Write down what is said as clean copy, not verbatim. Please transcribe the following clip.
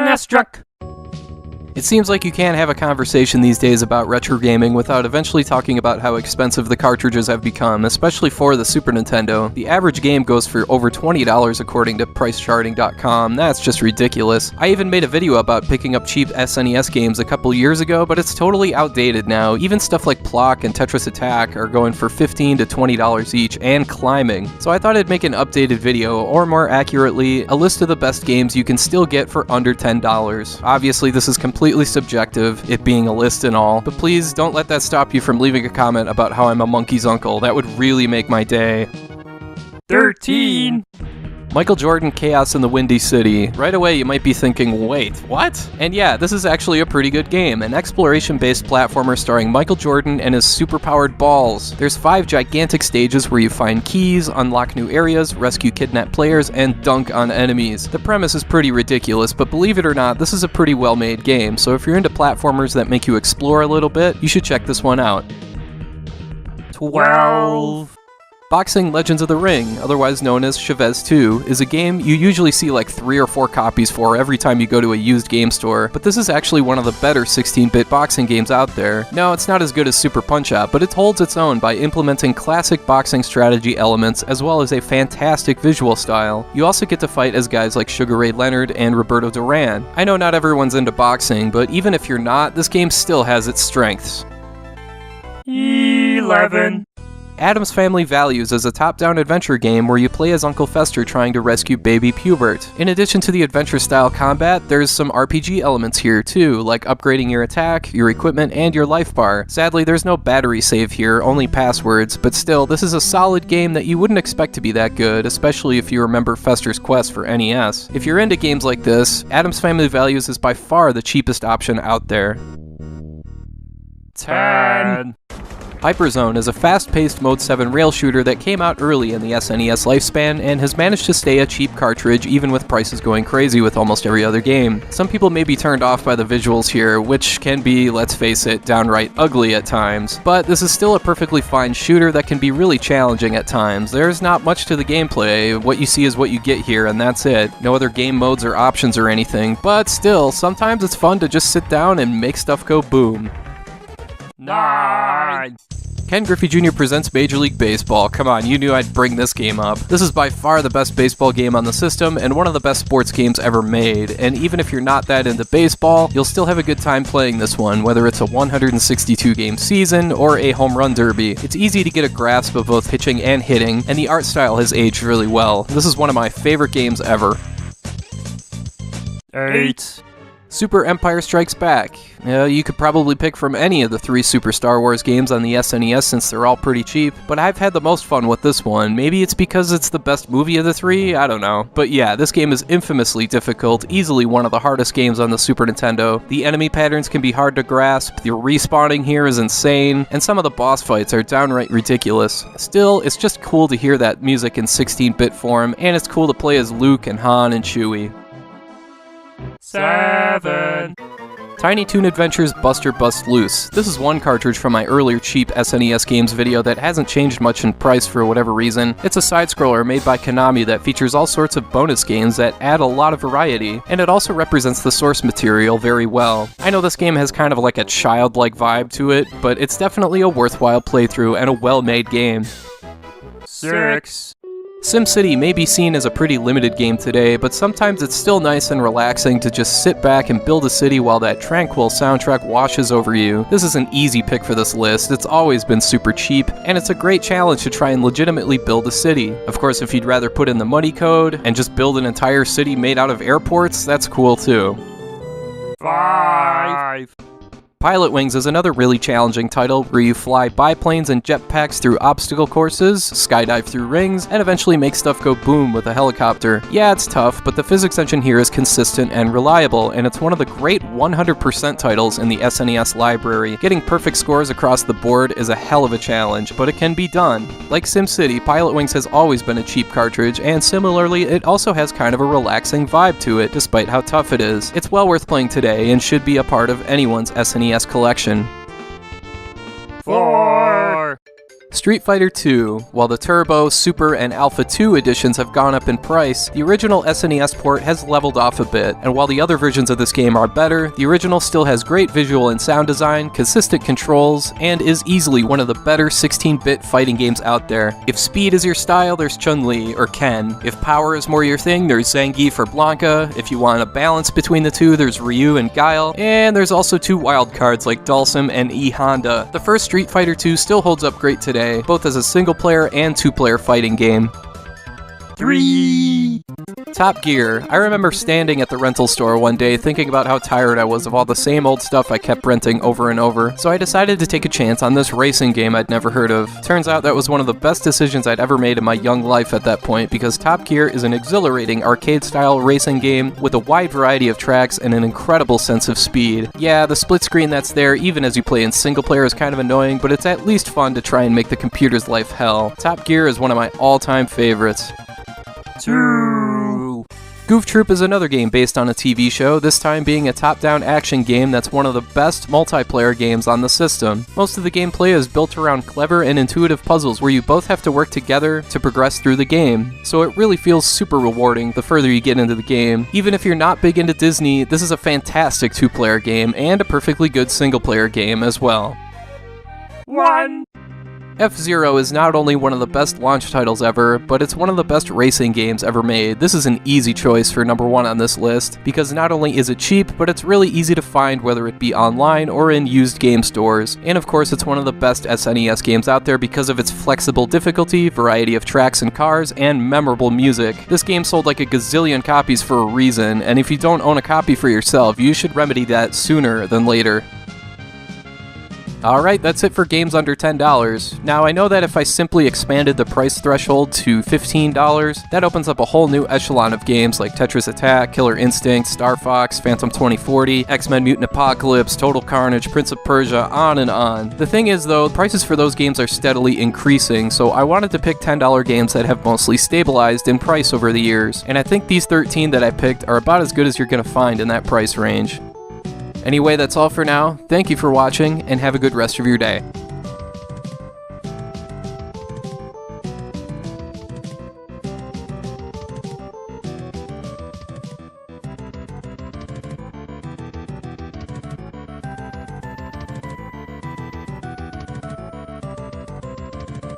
SNESdrunk. It seems like you can't have a conversation these days about retro gaming without eventually talking about how expensive the cartridges have become, especially for the Super Nintendo. The average game goes for over $20 according to PriceCharting.com. That's just ridiculous. I even made a video about picking up cheap SNES games a couple years ago, but it's totally outdated now. Even stuff like Plock and Tetris Attack are going for $15 to $20 each and climbing. So I thought I'd make an updated video, or more accurately, a list of the best games you can still get for under $10. Obviously, this is completely subjective, it being a list and all, but please don't let that stop you from leaving a comment about how I'm a monkey's uncle. That would really make my day. 13. Michael Jordan, Chaos in the Windy City. Right away you might be thinking, wait, what? And yeah, this is actually a pretty good game, an exploration-based platformer starring Michael Jordan and his superpowered balls. There's 5 gigantic stages where you find keys, unlock new areas, rescue kidnapped players, and dunk on enemies. The premise is pretty ridiculous, but believe it or not, this is a pretty well-made game, so if you're into platformers that make you explore a little bit, you should check this one out. 12. Boxing Legends of the Ring, otherwise known as Chavez 2, is a game you usually see like 3 or 4 copies for every time you go to a used game store, but this is actually one of the better 16-bit boxing games out there. No, it's not as good as Super Punch-Out, but it holds its own by implementing classic boxing strategy elements as well as a fantastic visual style. You also get to fight as guys like Sugar Ray Leonard and Roberto Duran. I know not everyone's into boxing, but even if you're not, this game still has its strengths. 11. Addams Family Values is a top-down adventure game where you play as Uncle Fester trying to rescue baby Pubert. In addition to the adventure-style combat, there's some RPG elements here too, like upgrading your attack, your equipment, and your life bar. Sadly, there's no battery save here, only passwords, but still, this is a solid game that you wouldn't expect to be that good, especially if you remember Fester's Quest for NES. If you're into games like this, Addams Family Values is by far the cheapest option out there. 10. Hyperzone is a fast-paced Mode 7 rail shooter that came out early in the SNES lifespan and has managed to stay a cheap cartridge even with prices going crazy with almost every other game. Some people may be turned off by the visuals here, which can be, let's face it, downright ugly at times, but this is still a perfectly fine shooter that can be really challenging at times. There's not much to the gameplay, what you see is what you get here and that's it. No other game modes or options or anything, but still, sometimes it's fun to just sit down and make stuff go boom. 9. Ken Griffey Jr. presents Major League Baseball. Come on, you knew I'd bring this game up. This is by far the best baseball game on the system and one of the best sports games ever made. And even if you're not that into baseball, you'll still have a good time playing this one, whether it's a 162 game season or a home run derby. It's easy to get a grasp of both pitching and hitting, and the art style has aged really well. This is one of my favorite games ever. 8. Super Empire Strikes Back. You could probably pick from any of the 3 Super Star Wars games on the SNES since they're all pretty cheap, but I've had the most fun with this one. Maybe it's because it's the best movie of the 3, I don't know. But yeah, this game is infamously difficult, easily one of the hardest games on the Super Nintendo. The enemy patterns can be hard to grasp, the respawning here is insane, and some of the boss fights are downright ridiculous. Still, it's just cool to hear that music in 16-bit form, and it's cool to play as Luke and Han and Chewie. 7. Tiny Toon Adventures Buster Bust Loose. This is one cartridge from my earlier cheap SNES games video that hasn't changed much in price for whatever reason. It's a side-scroller made by Konami that features all sorts of bonus games that add a lot of variety, and it also represents the source material very well. I know this game has kind of like a childlike vibe to it, but it's definitely a worthwhile playthrough and a well-made game. 6. SimCity may be seen as a pretty limited game today, but sometimes it's still nice and relaxing to just sit back and build a city while that tranquil soundtrack washes over you. This is an easy pick for this list, it's always been super cheap, and it's a great challenge to try and legitimately build a city. Of course, if you'd rather put in the money code and just build an entire city made out of airports, that's cool too. 5. Pilot Wings is another really challenging title where you fly biplanes and jetpacks through obstacle courses, skydive through rings, and eventually make stuff go boom with a helicopter. Yeah, it's tough, but the physics engine here is consistent and reliable, and it's one of the great 100% titles in the SNES library. Getting perfect scores across the board is a hell of a challenge, but it can be done. Like SimCity, Pilot Wings has always been a cheap cartridge, and similarly, it also has kind of a relaxing vibe to it, despite how tough it is. It's well worth playing today, and should be a part of anyone's SNES collection. 4. Street Fighter 2, while the Turbo, Super, and Alpha 2 editions have gone up in price, the original SNES port has leveled off a bit, and while the other versions of this game are better, the original still has great visual and sound design, consistent controls, and is easily one of the better 16-bit fighting games out there. If speed is your style, there's Chun-Li, or Ken. If power is more your thing, there's Zangief or Blanca. If you want a balance between the two, there's Ryu and Guile, and there's also two wild cards like Dhalsim and E Honda. The first Street Fighter 2 still holds up great today, both as a single-player and two-player fighting game. 3. Top Gear. I remember standing at the rental store one day thinking about how tired I was of all the same old stuff I kept renting over and over, so I decided to take a chance on this racing game I'd never heard of. Turns out that was one of the best decisions I'd ever made in my young life at that point, because Top Gear is an exhilarating arcade-style racing game with a wide variety of tracks and an incredible sense of speed. Yeah, the split screen that's there even as you play in single player is kind of annoying, but it's at least fun to try and make the computer's life hell. Top Gear is one of my all-time favorites. 2. Goof Troop is another game based on a TV show, this time being a top-down action game that's one of the best multiplayer games on the system. Most of the gameplay is built around clever and intuitive puzzles where you both have to work together to progress through the game, so it really feels super rewarding the further you get into the game. Even if you're not big into Disney, this is a fantastic two-player game and a perfectly good single-player game as well. 1. F-Zero is not only one of the best launch titles ever, but it's one of the best racing games ever made. This is an easy choice for number 1 on this list, because not only is it cheap, but it's really easy to find whether it be online or in used game stores. And of course, it's one of the best SNES games out there because of its flexible difficulty, variety of tracks and cars, and memorable music. This game sold like a gazillion copies for a reason, and if you don't own a copy for yourself, you should remedy that sooner than later. Alright, that's it for games under $10. Now, I know that if I simply expanded the price threshold to $15, that opens up a whole new echelon of games like Tetris Attack, Killer Instinct, Star Fox, Phantom 2040, X-Men Mutant Apocalypse, Total Carnage, Prince of Persia, on and on. The thing is, though, prices for those games are steadily increasing, so I wanted to pick $10 games that have mostly stabilized in price over the years, and I think these 13 that I picked are about as good as you're going to find in that price range. Anyway, that's all for now. Thank you for watching, and have a good rest of your day.